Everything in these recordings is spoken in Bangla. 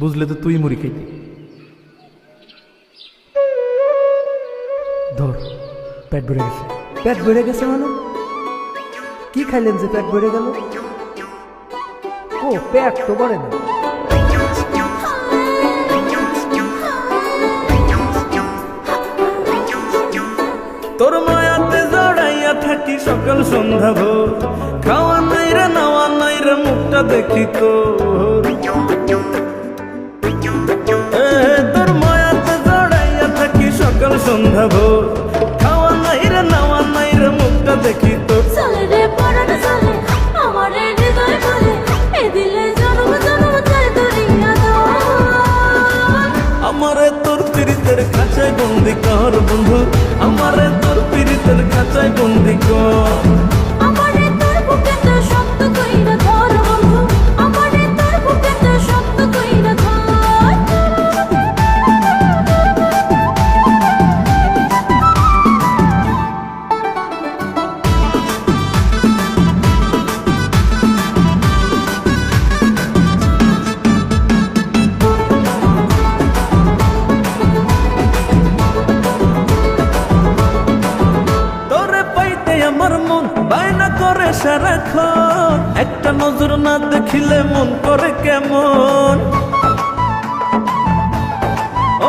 বুঝলে তো তুই মুড়ি খাইতি। ধর, পেট ভরে গেছে। পেট ভরে গেছে মানে কি খাইলেন যে পেট ভরে গেল? ও পেট তো ভরে না। তোর মায়াতে জড়াইয়া থাকি সকাল সন্ধ্যা ভোর, খাওয়া নাই রে নাওয়া নাই রে মুখটা দেখি তোর। তোর মায়াতে জড়াইয়া থাকি সকাল সন্ধ্যা ভোর, খাওয়া নাই রে নাওয়া নাই রে মুখটা দেখি তোর। চলে রে পরাণ চলে আমার হৃদয় বলে, এ দিলে জনম জনম চাই দুনিয়া দর। আমারে তোর পীড়িতের খাঁচায় বন্দি কর বন্ধু, আমারে তোর পীড়িতের খাঁচায় বন্দি কর। আমারে তোর বুকেতে শক্ত কইরা ধর বন্ধু, আমারে তোর বুকেতে শক্ত কইরা ধর। তোরে পাইতে আমার মন বায়না করে সারাক্ষণ, একটা নজর না দেখিলে মন করে কেমন।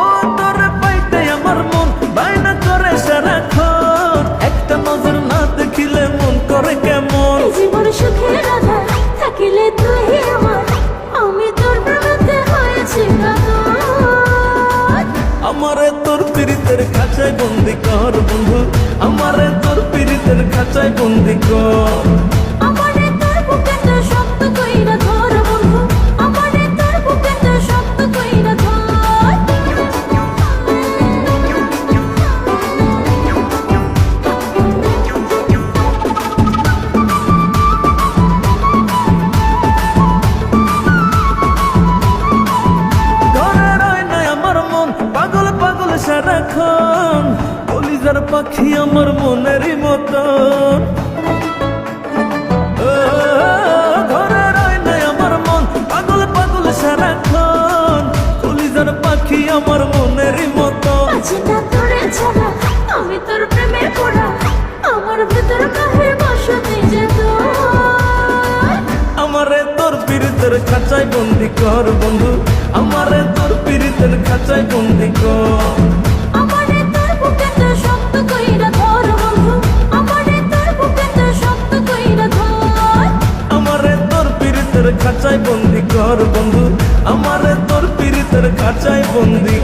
ও তোরে পাইতে আমার মন বায়না করে সারাক্ষণ, একটা নজর না দেখিলে মন করে কেমন। এই জীবন সুখের আধার থাকিলে তুই আমার, আমি তোর প্রেমেতে হয়েছি কাতর। আমারে তোর পীড়িতের খাঁচায় বন্দি কর বন্ধু, আমারে তোর পীড়িতের খাঁচায় বন্দি কর। আমারে তোর বুকেতে শক্ত কইরা ধর বন্ধু, আমারে তোর বুকেতে শক্ত কইরা ধর। ঘরে রয় নাই আমার মন পাগল পাগল সারাক্ষণ, কলিজার পাখি আমার মনেরই মতন। ও, ঘরে রয় নাই আমার মন পাগল পাগল সারাক্ষণ, কলিজার পাখি আমার মনেরই মতন। আছি না তোরে ছাড়া, আমি তোর প্রেমে পড়া, আমার ভেতর কাহে বসতি যে তোর। আমারে তোর পীড়িতের খাঁচায় বন্দি কর বন্ধু, আমারে তোর পীড়িতের খাঁচায় বন্দি কর। আমারে তোর বুকেতে শক্ত কইরা ধর বন্ধু, আমারে তোর বুকেতে শক্ত কইরা ধর। আমারে তোর পীড়িতের খাঁচায় বন্দি কর বন্ধু, আমারে তোর পীড়িতের খাঁচায় বন্দি